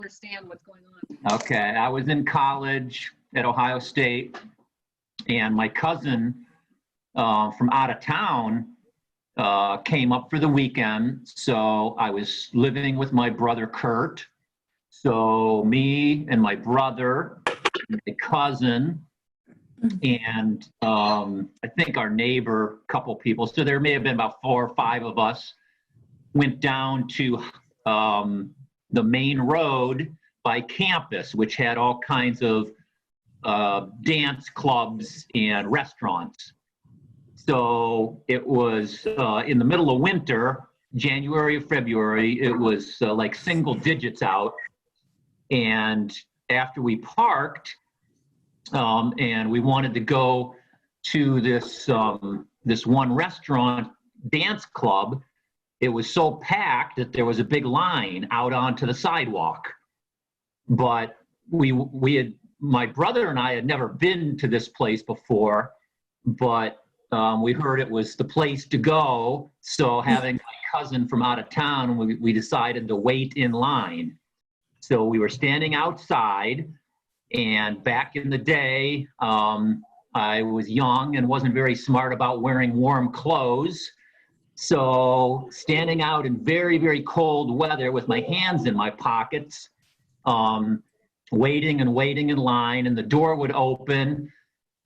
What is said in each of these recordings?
understand what's going on. Okay, I was in college at Ohio State, and my cousin from out of town came up for the weekend. So I was living with my brother Kurt. So me and my brother, and my cousin, and I think our neighbor, couple people. So there may have been about 4 or 5 of us. Went down to the main road by campus, which had all kinds of dance clubs and restaurants. So it was in the middle of winter, January or February. It was like single digits out. And after we parked, and we wanted to go to this this one restaurant dance club, it was so packed that there was a big line out onto the sidewalk. But we had, my brother and I had never been to this place before, but we heard it was the place to go. So having my cousin from out of town, we decided to wait in line. So we were standing outside, and back in the day, I was young and wasn't very smart about wearing warm clothes. So standing out in very, very cold weather with my hands in my pockets, waiting and waiting in line, and the door would open,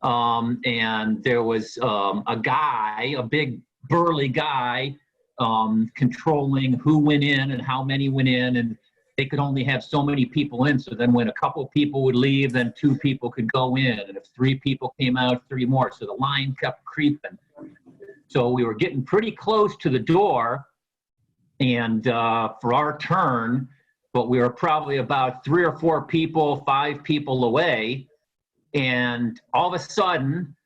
and there was a guy, a big burly guy, controlling who went in and how many went in, and they could only have so many people in. So then when a couple people would leave, then 2 people could go in, and if 3 people came out, 3 more. So the line kept creeping. So we were getting pretty close to the door, and for our turn, but we were probably about 3 or 4 people, 5 people away, and all of a sudden,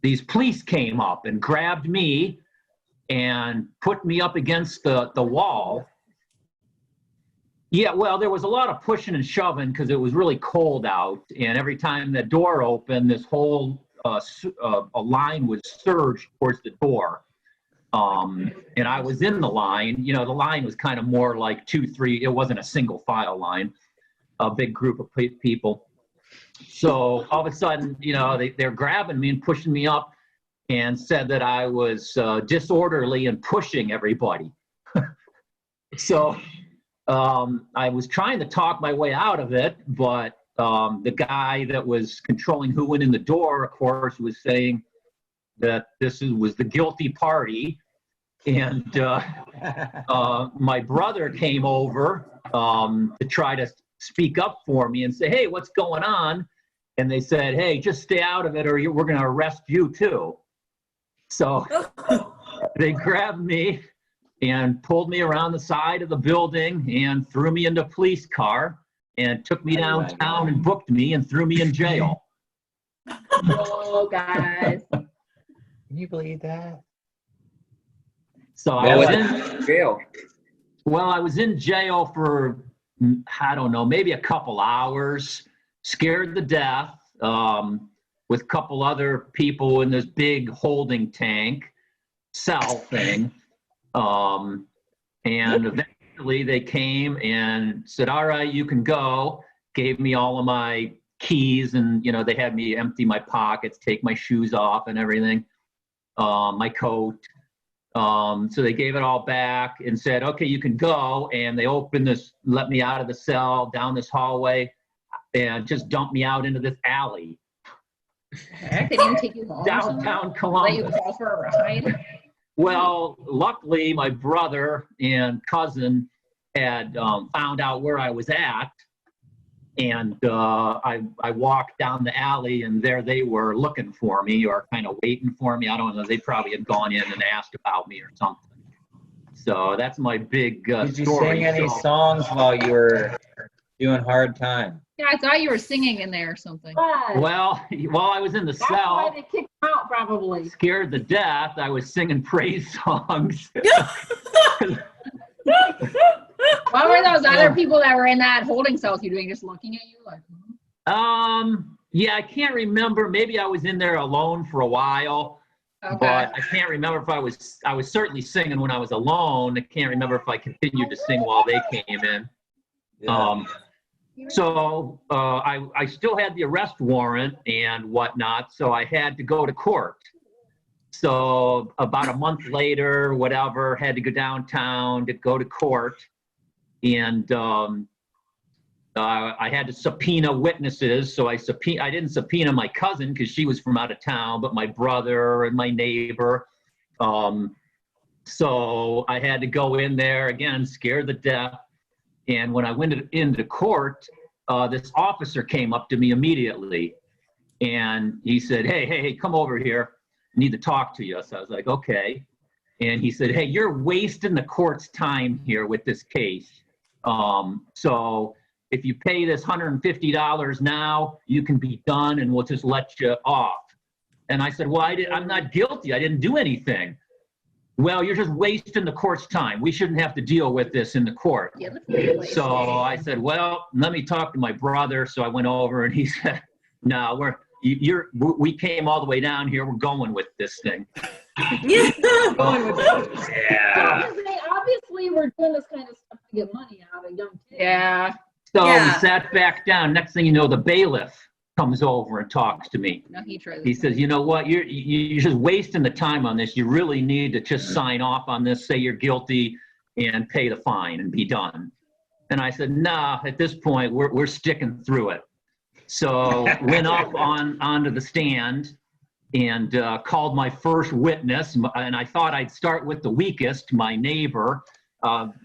these police came up and grabbed me and put me up against the wall. Yeah, well, there was a lot of pushing and shoving because it was really cold out, and every time the door opened, this whole a line would surge towards the door. And I was in the line. You know, the line was kind of more like 2, 3. It wasn't a single file line, a big group of people. So all of a sudden, you know, they're grabbing me and pushing me up and said that I was disorderly and pushing everybody. So I was trying to talk my way out of it, but the guy that was controlling who went in the door, of course, was saying that this was the guilty party. And my brother came over to try to speak up for me and say, hey, what's going on? And they said, hey, just stay out of it or we're going to arrest you too. So they grabbed me and pulled me around the side of the building and threw me into a police car and took me downtown and booked me and threw me in jail. Oh, guys. Can you believe that? So I was in jail. Well, I was in jail for, I don't know, maybe a couple hours, scared to death, with a couple other people in this big holding tank cell thing. And eventually they came and said, all right, you can go. Gave me all of my keys and, you know, they had me empty my pockets, take my shoes off and everything, my coat. So they gave it all back and said, okay, you can go. And they opened this, let me out of the cell down this hallway and just dumped me out into this alley. Heck, they didn't take you home. Downtown Columbus. Let you call for a ride. Well, luckily, my brother and cousin had found out where I was at, and I walked down the alley, and there they were looking for me or kind of waiting for me. I don't know. They probably had gone in and asked about me or something. So that's my big story. Did you sing any songs while you were doing Hard Time? Yeah, I thought you were singing in there or something. Well, while I was in the That's cell, why they kicked you out, probably. scared to death, I was singing praise songs. What were those other people that were in that holding cell with you doing? Just looking at you like? Yeah, I can't remember. Maybe I was in there alone for a while, Okay. but I can't remember if I was certainly singing when I was alone. I can't remember if I continued to sing while they came in. Yeah. So I still had the arrest warrant and whatnot, so I had to go to court. So about a month later, whatever, had to go downtown to go to court. And I had to subpoena witnesses. So I didn't subpoena my cousin because she was from out of town, but my brother and my neighbor. So I had to go in there again, scared to death. And when I went into court, this officer came up to me immediately. And he said, hey, come over here. I need to talk to you. So I was like, okay. And he said, hey, you're wasting the court's time here with this case. So if you pay this $150 now, you can be done and we'll just let you off. And I said, well, I'm not guilty. I didn't do anything. Well, you're just wasting the court's time. We shouldn't have to deal with this in the court. Yeah, let's put it away. So I said, well, let me talk to my brother. So I went over and he said, no, we came all the way down here. We're going with this thing. Going with it. Yeah. Because they obviously were doing this kind of stuff to get money out of young kids. Yeah. So Yeah. we sat back down. Next thing you know, the bailiff comes over and talks to me. No, he tries. He says, you know what, you're just wasting the time on this. You really need to just sign off on this, say you're guilty, and pay the fine and be done. And I said, nah, at this point, we're sticking through it. So went up onto the stand and called my first witness. And I thought I'd start with the weakest, my neighbor,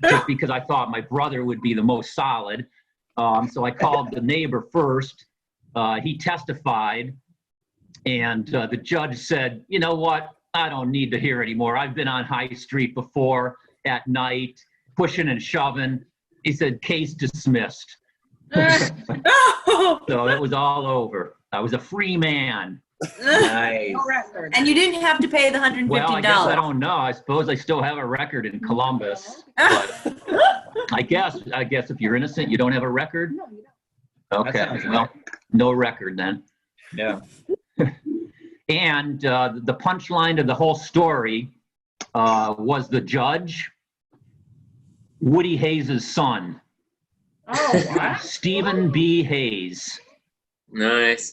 just because I thought my brother would be the most solid. So I called the neighbor first. He testified, and the judge said, you know what, I don't need to hear anymore. I've been on High Street before at night, pushing and shoving. He said, case dismissed. Oh, So it was all over. I was a free man. Nice. No record. and you didn't have to pay the $150. Well, I guess I don't know. I suppose I still have a record in Columbus. But I guess if you're innocent, you don't have a record? No, you don't. Okay, sounds well, no record then. Yeah. And the punchline to the whole story was the judge, Woody Hayes' son, Oh, what? Stephen B. Hayes. Nice.